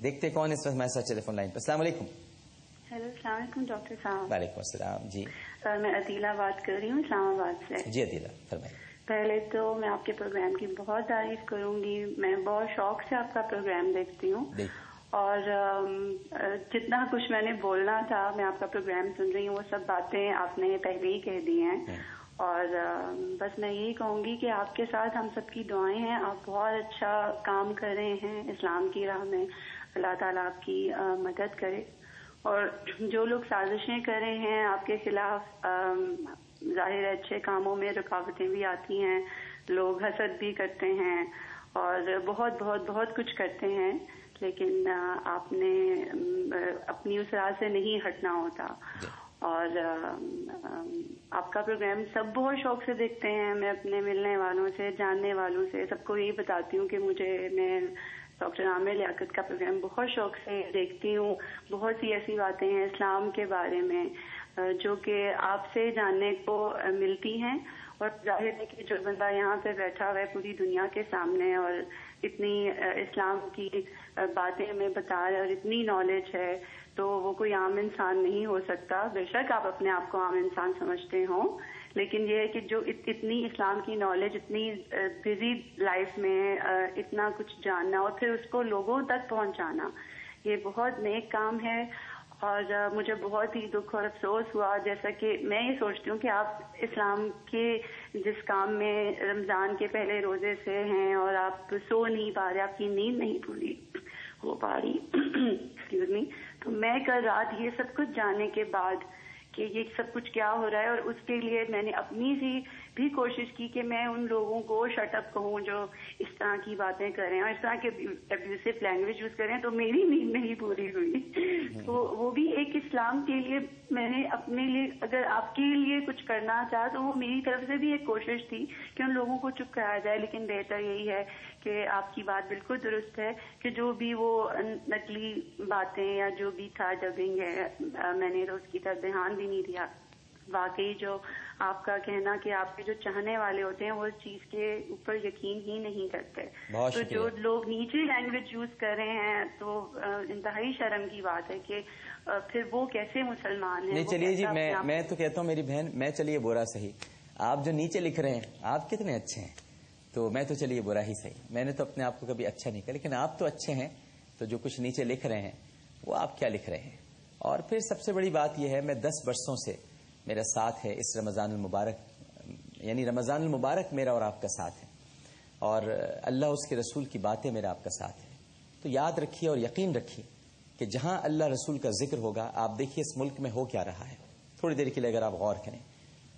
دیکھتے کون اس وقت ہمارے ساتھ ٹیلی فون لائن پر. السلام علیکم. ہیلو، السلام علیکم ڈاکٹر صاحب. وعلیکم السلام. جی میں عدیلہ بات کر رہی ہوں اسلام آباد سے. جی عدیلہ فرمائیے. پہلے تو میں آپ کے پروگرام کی بہت تعریف کروں گی. میں بہت شوق سے آپ کا پروگرام دیکھتی ہوں اور جتنا کچھ میں نے بولنا تھا میں آپ کا پروگرام سن رہی ہوں وہ سب باتیں آپ نے پہلے ہی کہہ دی ہیں. اور بس میں یہی کہوں گی کہ آپ کے ساتھ ہم سب کی دعائیں ہیں. آپ بہت اچھا کام کر رہے ہیں اسلام کی راہ میں. اللہ تعالیٰ آپ کی مدد کرے. اور جو لوگ سازشیں کر رہے ہیں آپ کے خلاف، ظاہر ہے اچھے کاموں میں رکاوٹیں بھی آتی ہیں، لوگ حسد بھی کرتے ہیں اور بہت بہت بہت کچھ کرتے ہیں، لیکن آپ نے اپنی اس راہ سے نہیں ہٹنا ہوتا. اور آپ کا پروگرام سب بہت شوق سے دیکھتے ہیں. میں اپنے ملنے والوں سے، جاننے والوں سے سب کو یہی بتاتی ہوں کہ میں ڈاکٹر عامر لیاقت کا پروگرام بہت شوق سے دیکھتی ہوں. بہت سی ایسی باتیں ہیں اسلام کے بارے میں جو کہ آپ سے جاننے کو ملتی ہیں. اور ظاہر ہے کہ جو بندہ یہاں پہ بیٹھا ہوا ہے پوری دنیا کے سامنے اور اتنی اسلام کی باتیں ہمیں بتا رہے اور اتنی نالج ہے تو وہ کوئی عام انسان نہیں ہو سکتا. بے شک آپ اپنے آپ کو عام انسان سمجھتے ہوں، لیکن یہ ہے کہ جو اتنی اسلام کی نالج، اتنی بزی لائف میں اتنا کچھ جاننا اور پھر اس کو لوگوں تک پہنچانا، یہ بہت نیک کام ہے. اور مجھے بہت ہی دکھ اور افسوس ہوا، جیسا کہ میں یہ سوچتی ہوں کہ آپ اسلام کے جس کام میں رمضان کے پہلے روزے سے ہیں اور آپ سو نہیں پا رہے، آپ کی نیند نہیں پوری ہو پا رہی ایکسکیوز می، تو میں کل رات یہ سب کچھ جاننے کے بعد کہ یہ سب کچھ کیا ہو رہا ہے، اور اس کے لیے میں نے اپنی سی بھی کوشش کی کہ میں ان لوگوں کو شٹ اپ کہوں جو اس طرح کی باتیں کریں اور اس طرح کے ابیوسو لینگویج یوز کریں. تو میری نیند نہیں پوری ہوئی. تو وہ بھی ایک اسلام کے لیے میں نے اپنے لیے، اگر آپ کے لیے کچھ کرنا چاہا تو وہ میری طرف سے بھی ایک کوشش تھی کہ ان لوگوں کو چپ کرایا جائے. لیکن بہتر یہی ہے کہ آپ کی بات بالکل درست ہے کہ جو بھی وہ نقلی باتیں یا جو بھی تھا ڈبنگ ہے، میں نے تو اس کی طرف دھیان بھی نہیں دیا. واقعی جو آپ کا کہنا کہ آپ کے جو چاہنے والے ہوتے ہیں وہ اس چیز کے اوپر یقین ہی نہیں کرتے. تو جو لوگ نیچی لینگویج یوز کر رہے ہیں تو انتہائی شرم کی بات ہے کہ پھر وہ کیسے مسلمان ہیں. نہیں چلیے جی، میں تو کہتا ہوں میری بہن، میں چلیے برا صحیح، آپ جو نیچے لکھ رہے ہیں آپ کتنے اچھے ہیں، تو میں تو چلیے برا ہی صحیح. میں نے تو اپنے آپ کو کبھی اچھا نہیں کہا، لیکن آپ تو اچھے ہیں. تو جو کچھ نیچے لکھ رہے ہیں وہ آپ کیا لکھ رہے ہیں. اور پھر سب سے بڑی بات یہ ہے، میں 10 برسوں سے میرا ساتھ ہے اس رمضان المبارک، یعنی رمضان المبارک میرا اور آپ کا ساتھ ہے، اور اللہ اس کے رسول کی باتیں میرا آپ کا ساتھ ہے. تو یاد رکھیے اور یقین رکھیے کہ جہاں اللہ رسول کا ذکر ہوگا، آپ دیکھیے اس ملک میں ہو کیا رہا ہے. تھوڑی دیر کے لیے اگر آپ غور کریں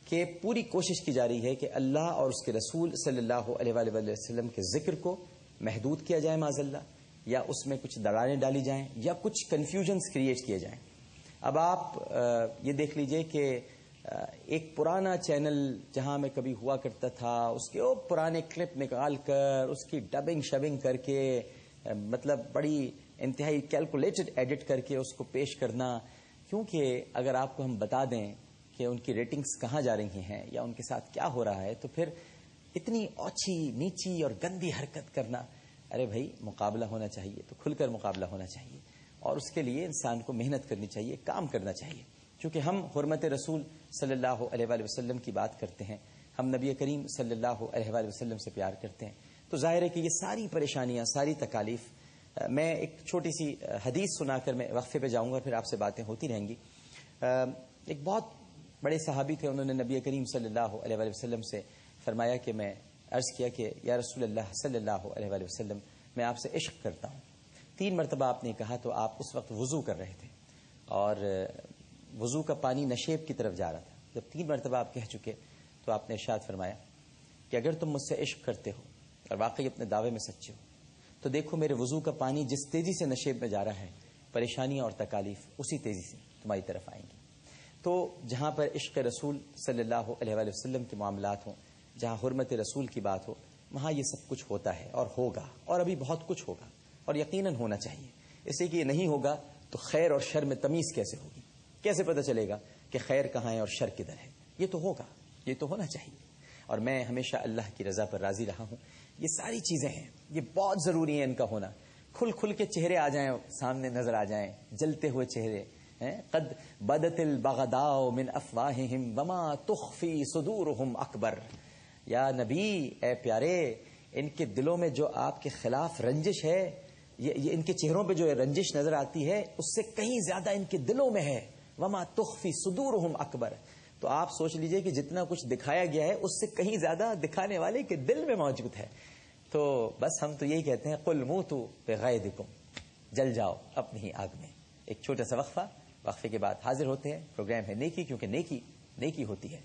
کہ پوری کوشش کی جا رہی ہے کہ اللہ اور اس کے رسول صلی اللہ علیہ وآلہ وسلم کے ذکر کو محدود کیا جائے معاذ اللہ، یا اس میں کچھ دراڑیں ڈالی جائیں یا کچھ کنفیوژنز کریٹ کیے جائیں. اب آپ یہ دیکھ لیجئے کہ ایک پرانا چینل جہاں میں کبھی ہوا کرتا تھا، اس کے وہ پرانے کلپ نکال کر اس کی ڈبنگ شبنگ کر کے، مطلب بڑی انتہائی کیلکولیٹڈ ایڈٹ کر کے اس کو پیش کرنا. کیونکہ اگر آپ کو ہم بتا دیں کہ ان کی ریٹنگز کہاں جا رہی ہیں یا ان کے ساتھ کیا ہو رہا ہے، تو پھر اتنی اوچھی نیچی اور گندی حرکت کرنا. ارے بھائی، مقابلہ ہونا چاہیے تو کھل کر مقابلہ ہونا چاہیے، اور اس کے لیے انسان کو محنت کرنی چاہیے، کام کرنا چاہیے. چونکہ ہم حرمت رسول صلی اللہ علیہ وآلہ وسلم کی بات کرتے ہیں، ہم نبی کریم صلی اللہ علیہ وآلہ وسلم سے پیار کرتے ہیں، تو ظاہر ہے کہ یہ ساری پریشانیاں، ساری تکالیف. میں ایک چھوٹی سی حدیث سنا کر میں وقفے پہ جاؤں گا، پھر آپ سے باتیں ہوتی رہیں گی. ایک بہت بڑے صحابی تھے، انہوں نے نبی کریم صلی اللہ علیہ وآلہ وسلم سے فرمایا کہ میں عرض کیا کہ یا رسول اللہ صلی اللہ علیہ وآلہ وسلم، میں آپ سے عشق کرتا ہوں. 3 مرتبہ آپ نے کہا، تو آپ اس وقت وضو کر رہے تھے اور وضو کا پانی نشیب کی طرف جا رہا تھا. جب 3 مرتبہ آپ کہہ چکے تو آپ نے ارشاد فرمایا کہ اگر تم مجھ سے عشق کرتے ہو اور واقعی اپنے دعوے میں سچے ہو تو دیکھو میرے وضو کا پانی جس تیزی سے نشیب میں جا رہا ہے، پریشانیاں اور تکالیف اسی تیزی سے تمہاری طرف آئیں گی. تو جہاں پر عشق رسول صلی اللہ علیہ وآلہ وسلم کے معاملات ہوں، جہاں حرمت رسول کی بات ہو، وہاں یہ سب کچھ ہوتا ہے اور ہوگا، اور ابھی بہت کچھ ہوگا، اور یقیناً ہونا چاہیے. اس لیے کہ یہ نہیں ہوگا تو خیر اور شر میں تمیز کیسے ہوگی؟ کیسے پتہ چلے گا کہ خیر کہاں ہے اور شر کدھر ہے؟ یہ تو ہوگا، یہ تو ہونا چاہیے. اور میں ہمیشہ اللہ کی رضا پر راضی رہا ہوں. یہ ساری چیزیں ہیں، یہ بہت ضروری ہیں ان کا ہونا. کھل کھل کے چہرے آ جائیں، سامنے نظر آ جائیں، جلتے ہوئے چہرے. قد بدت البغضاء من افواہہم وما تخفی صدورہم اکبر. یا نبی، اے پیارے، ان کے دلوں میں جو آپ کے خلاف رنجش ہے، یہ ان کے چہروں پہ جو رنجش نظر آتی ہے اس سے کہیں زیادہ ان کے دلوں میں ہے. وما تخفی صدورہم اکبر. تو آپ سوچ لیجئے کہ جتنا کچھ دکھایا گیا ہے اس سے کہیں زیادہ دکھانے والے کے دل میں موجود ہے. تو بس ہم تو یہی کہتے ہیں قل موتوا بغیظکم، جل جاؤ اپنی ہی آگ میں. ایک چھوٹا سا وقفے کے بعد حاضر ہوتے ہیں. پروگرام ہے نیکی، کیونکہ نیکی ہوتی ہے،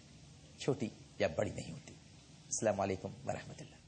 چھوٹی یا بڑی نہیں ہوتی. السلام علیکم ورحمۃ اللہ.